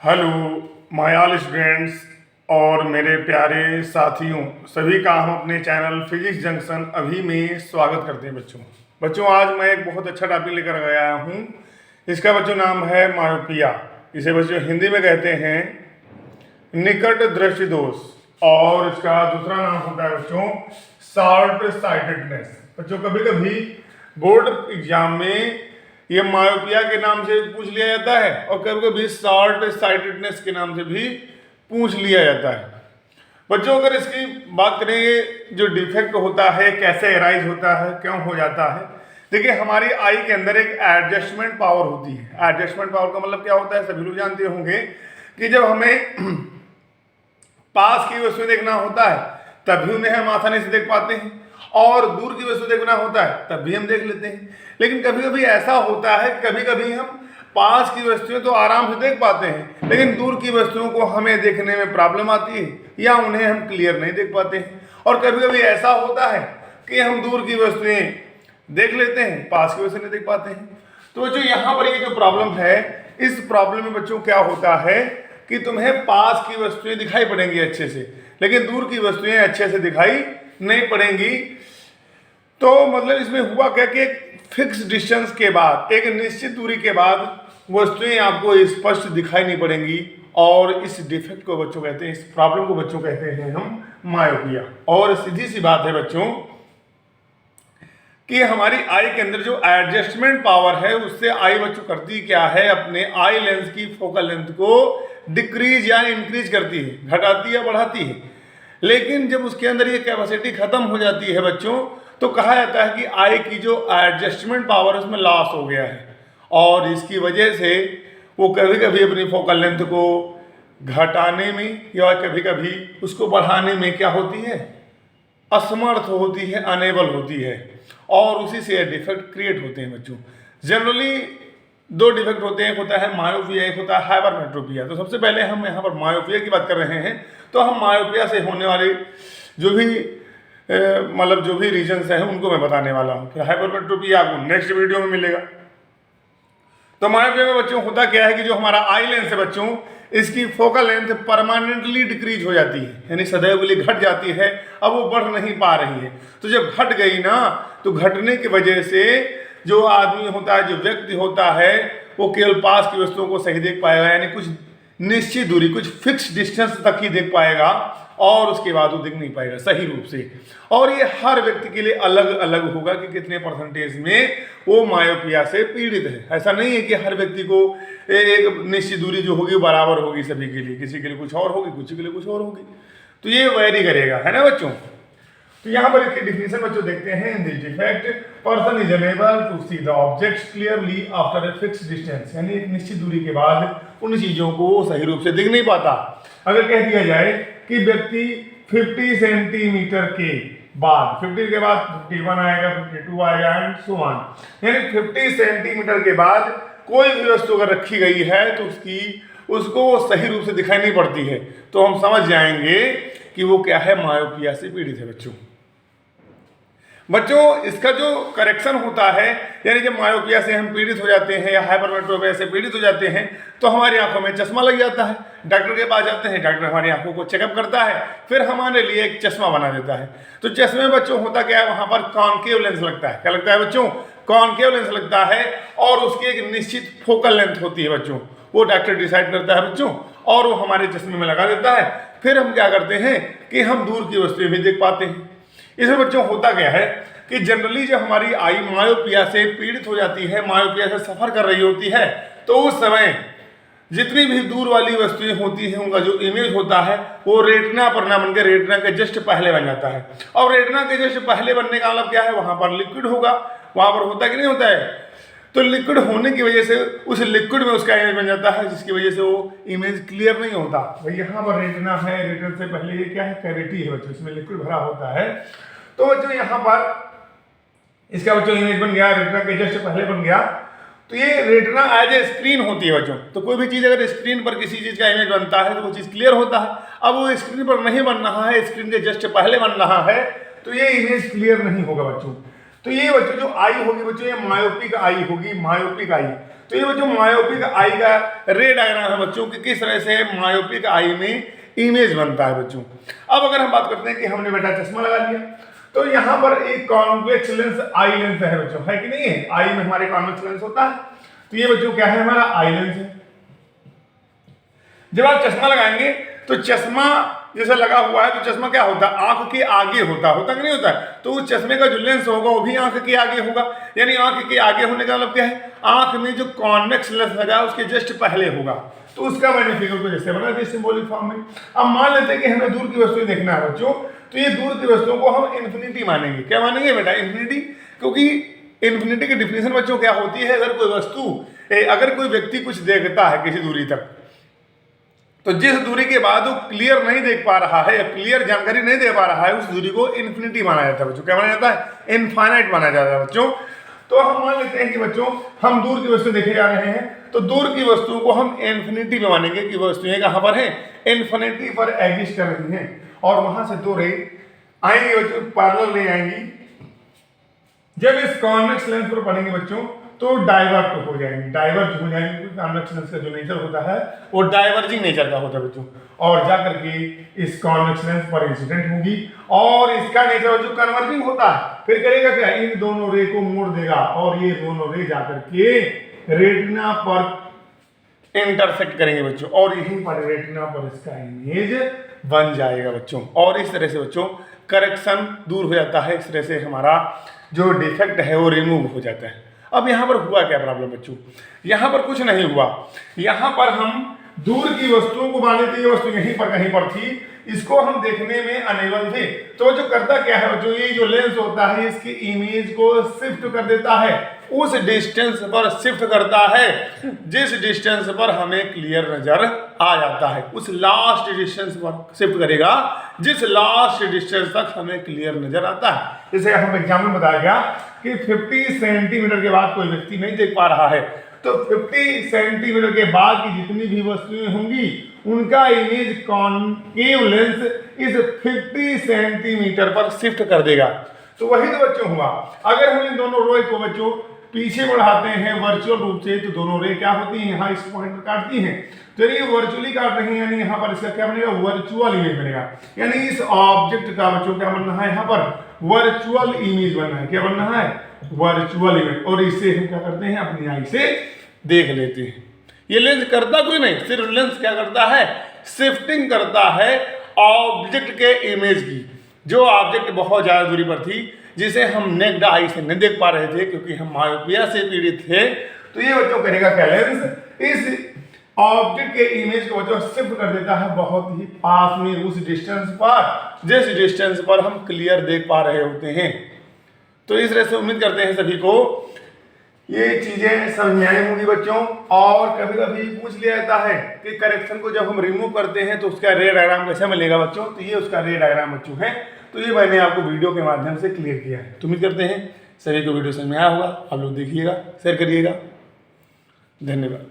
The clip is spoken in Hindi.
हेलो माय ऑल स्टूडेंट्स और मेरे प्यारे साथियों, सभी का हम अपने चैनल फिजिक्स जंक्शन अभी में स्वागत करते हैं। बच्चों आज मैं एक बहुत अच्छा टॉपिक लेकर आया हूँ। इसका बच्चों नाम है मायोपिया। इसे बच्चों हिंदी में कहते हैं निकट दृष्टि दोष, और इसका दूसरा नाम होता है बच्चों शॉर्ट साइटेडनेस। बच्चों कभी कभी बोर्ड एग्जाम में ये मायोपिया के नाम से पूछ लिया जाता है और कभी कभी शॉर्ट साइटेडनेस के नाम से भी पूछ लिया जाता है। बच्चों अगर इसकी बात करें, जो डिफेक्ट होता है कैसे एराइज होता है, क्यों हो जाता है। देखिए हमारी आई के अंदर एक एडजस्टमेंट पावर होती है। एडजस्टमेंट पावर का मतलब क्या होता है, सभी लोग जानते होंगे कि जब हमें पास की वस्तु देखना होता है तभी उन्हें हम आसानी से देख पाते हैं, और दूर की वस्तु देखना होता है तब भी हम देख लेते हैं। लेकिन कभी कभी ऐसा होता है, कभी कभी हम पास की वस्तुएं तो आराम से देख पाते हैं लेकिन दूर की वस्तुओं को हमें देखने में प्रॉब्लम आती है या उन्हें हम क्लियर नहीं देख पाते हैं। और कभी कभी ऐसा होता है कि हम दूर की वस्तुएं देख लेते हैं, पास की वस्तुएं नहीं देख पाते हैं। तो बच्चों यहाँ पर ये जो प्रॉब्लम है, इस प्रॉब्लम में बच्चों क्या होता है कि तुम्हें पास की वस्तुएं दिखाई पड़ेंगी अच्छे से, लेकिन दूर की वस्तुएं अच्छे से दिखाई नहीं पड़ेंगी। तो मतलब इसमें हुआ क्या कि एक फिक्स डिस्टेंस के बाद, एक निश्चित दूरी के बाद वस्तुएं आपको स्पष्ट दिखाई नहीं पड़ेंगी, और इस डिफेक्ट को बच्चों कहते हैं, इस प्रॉब्लम को बच्चों कहते हैं हम मायोपिया। और सीधी सी बात है बच्चों कि हमारी आई के अंदर जो एडजस्टमेंट पावर है उससे आई बच्चों करती क्या है, अपने आई लेंस की फोकल लेंथ को डिक्रीज या इंक्रीज करती है, घटाती या बढ़ाती है। लेकिन जब उसके अंदर ये कैपेसिटी खत्म हो जाती है बच्चों, तो कहा जाता है कि आई की जो एडजस्टमेंट पावर उसमें लॉस हो गया है, और इसकी वजह से वो कभी कभी अपनी फोकल लेंथ को घटाने में या कभी कभी उसको बढ़ाने में क्या होती है, असमर्थ होती है, अनेबल होती है, और उसी से डिफेक्ट क्रिएट होते हैं बच्चों। जनरली दो डिफेक्ट होते हैं, एक होता है मायोपिया, एक होता है हाइपरमेट्रोपिया। तो सबसे पहले हम यहाँ पर मायोपिया की बात कर रहे हैं। तो हम मायोपिया से होने वाले जो भी मतलब जो भी रीजन्स हैं उनको मैं बताने वाला हूँ, फिर हाइपरमेट्रोपिया आपको नेक्स्ट वीडियो में मिलेगा। तो मायोपिया में बच्चों होता क्या है कि जो हमारा आई लेंस है बच्चों, इसकी फोकल लेंथ परमानेंटली डिक्रीज हो जाती है, यानी सदैव के लिए घट जाती है, अब वो बढ़ नहीं पा रही है। तो जब घट गई ना, तो घटने की वजह से जो आदमी होता है, जो व्यक्ति होता है, वो केवल पास की वस्तुओं को सही देख पाएगा, यानी कुछ निश्चित दूरी, कुछ फिक्स डिस्टेंस तक ही देख पाएगा, और उसके बाद वो देख नहीं पाएगा सही रूप से। और ये हर व्यक्ति के लिए अलग अलग होगा कि कितने परसेंटेज में वो मायोपिया से पीड़ित है। ऐसा नहीं है कि हर व्यक्ति को एक निश्चित दूरी जो होगी बराबर होगी सभी के लिए, किसी के लिए कुछ और होगी, किसी के लिए कुछ और होगी, तो ये वेरी करेगा, है ना बच्चों। तो यहाँ पर इसकी डिफिनेशन बच्चों देखते हैं। This defect person is unable to see the objects clearly after a fixed distance, यानी एक निश्चित दूरी के बाद उन चीजों को सही रूप से दिख नहीं पाता। अगर कह दिया जाए कि व्यक्ति 50 सेंटीमीटर के बाद, 50 के बाद 51 आएगा, 52 आएगा एंड सो ऑन, यानी 50 सेंटीमीटर के बाद कोई भी वस्तु अगर रखी गई है तो उसको सही रूप से दिखाई नहीं पड़ती है, तो हम समझ जाएंगे कि वो क्या है, मायोपिया से पीड़ित है बच्चों। इसका जो करेक्शन होता है, यानी जब मायोपिया से हम पीड़ित हो जाते हैं या हाइपरमेट्रोपिया से पीड़ित हो जाते हैं, तो हमारी आंखों में चश्मा लग जाता है। डॉक्टर के पास जाते हैं, डॉक्टर हमारी आंखों को चेकअप करता है, फिर हमारे लिए एक चश्मा बना देता है। तो चश्मे में बच्चों होता क्या है, वहां पर कॉनकेव लेंस लगता है। क्या लगता है बच्चों, कॉनकेव लेंस लगता है, और उसकी एक निश्चित फोकल लेंथ होती है बच्चों, वो डॉक्टर डिसाइड करता है बच्चों, और वो हमारे चश्मे में लगा देता है। फिर हम क्या करते हैं कि हम दूर की वस्तुएं भी देख पाते हैं। इसमें बच्चों होता क्या है कि जनरली जब हमारी आई मायोपिया से पीड़ित हो जाती है, मायोपिया से सफर कर रही होती है, तो उस समय जितनी भी दूर वाली वस्तुएं होती हैं उनका जो इमेज होता है वो रेटिना पर ना बनकर रेटिना के जस्ट पहले बन जाता है। और रेटिना के जस्ट पहले बनने का मतलब क्या है, वहां पर लिक्विड होगा, वहां पर होता कि नहीं होता है। तो लिक्विड होने की वजह से उस लिक्विड में उसका इमेज बन जाता है, जिसकी वजह से वो इमेज क्लियर नहीं होता। भाई यहाँ पर रेटिना है, रेटिना से पहले ये क्या है, कैविटी है बच्चों, इसमें लिक्विड भरा होता है। तो बच्चों यहाँ पर इसका बच्चों इमेज बन गया, रेटिना के जस्ट पहले बन गया। तो ये रेटिना एज ए स्क्रीन होती है बच्चों। तो कोई भी चीज़ अगर स्क्रीन पर किसी चीज़ का इमेज बनता है तो वो चीज़ क्लियर होता है। अब वो स्क्रीन पर नहीं बन रहा है, स्क्रीन के जस्ट पहले बन रहा है, तो ये इमेज क्लियर नहीं होगा बच्चों। तो ये बच्चों जो आई होगी बच्चों, ये मायोपिक आई होगी, मायोपिक आई। तो ये बच्चों मायोपिक आई का रे डायग्राम है बच्चों कि किस तरह से मायोपिक आई में इमेज बनता है बच्चों। अब अगर हम बात करते हैं कि हमने बेटा चश्मा लगा लिया, तो यहाँ पर एक कॉन्वेक्स लेंस आई लेंस है बच्चों, है कि नहीं है? आई में हमारे कॉन्वेक्स लेंस होता है, तो ये बच्चों क्या है? हमारा आई लेंस है। जब आप चश्मा लगाएंगे तो चश्मा जैसे लगा हुआ है, तो चश्मा क्या होता है? आंख के आगे होता कि नहीं होता है? तो उस चश्मे का जो लेंस होगा वो भी आंख के आगे होगा, यानी आंख के आगे होने का मतलब क्या है? आंख में जो कॉन्वेक्स लेंस लगा है उसके जस्ट पहले होगा, तो उसका मैंने फिगर को जैसे बना दिया सिंबॉलिक फॉर्म में। अब मान लेते हैं कि हमें दूर की वस्तुएं देखना है बच्चों, तो ये दूर की वस्तुओं को हम इन्फिनिटी मानेंगे। क्या मानेंगे बेटा? इन्फिनिटी, क्योंकि इन्फिनिटी की डिफिनेशन बच्चों क्या होती है? अगर कोई वस्तु, अगर कोई व्यक्ति कुछ देखता है किसी दूरी तक, तो जिस दूरी के बाद वो क्लियर नहीं देख पा रहा है या क्लियर जानकारी नहीं दे पा रहा है, उस दूरी को इन्फिनिटी माना जाता है बच्चों। क्या माना जाता है? इनफाइनाइट माना जाता है बच्चों। तो हम मान लेते हैं कि बच्चों हम दूर की वस्तु देखे जा रहे हैं, तो दूर की वस्तुओं को हम इन्फिनिटी में मानेंगे कि वस्तुएं कहां पर हैं? इन्फिनिटी पर एग्जिस्ट कर रही हैं, और वहां से दो रे आएंगी बच्चों, पैरेलल रे आएंगी। जब इस कॉन्वेक्स लेंस पर पड़ेंगे बच्चों तो डाइवर्ट हो जाएंगे, डाइवर्ट हो जाएंगे, क्योंकि कॉन्वेक्स लेंस का जो नेचर होता है वो डाइवर्जिंग नेचर का होता है बच्चों, और जाकर के इस कॉन्वेक्स लेंस पर इंसिडेंट होगी, और इसका नेचर जो कन्वर्जिंग होता है फिर करेगा क्या? इन दोनों रे को मोड़ देगा, और ये दोनों रे जाकर के रेटिना पर इंटरसेक्ट करेंगे बच्चों, और यहीं पर रेटिना पर इसका इमेज बन जाएगा बच्चों। और इस तरह से बच्चों करेक्शन दूर हो जाता है, इस तरह से हमारा जो डिफेक्ट है वो रिमूव हो जाता है। अब यहाँ पर हुआ क्या प्रॉब्लम बच्चों? यहाँ पर कुछ नहीं हुआ, यहाँ पर हम दूर की वस्तुओं को माने थे, ये वस्तु यहीं पर कहीं पर थी, इसको हम देखने में अनेबल थे। तो जो करता क्या है बच्चों? ये जो लेंस होता है इसकी इमेज को शिफ्ट कर देता है, उस डिस्टेंस पर शिफ्ट करता है जिस डिस्टेंस पर हमें क्लियर नजर आ जाता है, उस लास्ट डिस्टेंस पर शिफ्ट करेगा जिस लास्ट डिस्टेंस तक हमें क्लियर नजर आता है। जैसे हम एग्जाम में बताया गया कि 50 सेंटीमीटर के बाद कोई व्यक्ति नहीं देख पा रहा है, तो 50 सेंटीमीटर के बाद की जितनी भी वस्तुएं होंगी उनका इमेज कॉन्केव लेंस इस 50 सेंटीमीटर पर शिफ्ट कर देगा। तो वही तो बच्चों हुआ। अगर हम इन दोनों रे को बच्चों पीछे बढ़ाते हैं वर्चुअल रूप से, तो दोनों रे क्या होती हैं? यहाँ इस पॉइंट पर काटती हैं, तो ये वर्चुअली काट रही है, यानी यहाँ पर इसका क्या बनेगा? वर्चुअल इमेज बनेगा, यानी इस ऑब्जेक्ट का बच्चों क्या बनना है? यहाँ पर वर्चुअल इमेज बनना है। क्या बनना है? Virtual image. और इसे हम क्या करते हैं? अपनी आई से देख लेते हैं। ये लेंस करता कोई नहीं, सिर्फ लेंस क्या करता है? शिफ्टिंग करता है ऑब्जेक्ट के इमेज की। जो ऑब्जेक्ट बहुत ज्यादा दूरी पर थी, जिसे हम नेक्ड आई से नहीं देख पा रहे थे क्योंकि हम मायोपिया से पीड़ित थे, तो ये बच्चों करेगा क्या? लेंस इस ऑब्जेक्ट के इमेज को बच्चों शिफ्ट कर देता है बहुत ही पास में, उस डिस्टेंस पर जिस डिस्टेंस पर हम क्लियर देख पा रहे होते हैं। तो इस तरह से उम्मीद करते हैं सभी को ये चीजें समझ में आई होंगी बच्चों। और कभी कभी पूछ लिया जाता है कि करेक्शन को जब हम रिमूव करते हैं तो उसका रे डायग्राम कैसे मिलेगा बच्चों? तो ये उसका रे डायग्राम बच्चों है, तो ये मैंने आपको वीडियो के माध्यम से क्लियर किया है। तो उम्मीद करते हैं सभी को वीडियो समझ में आया होगा। आप लोग देखिएगा, शेयर करिएगा। धन्यवाद।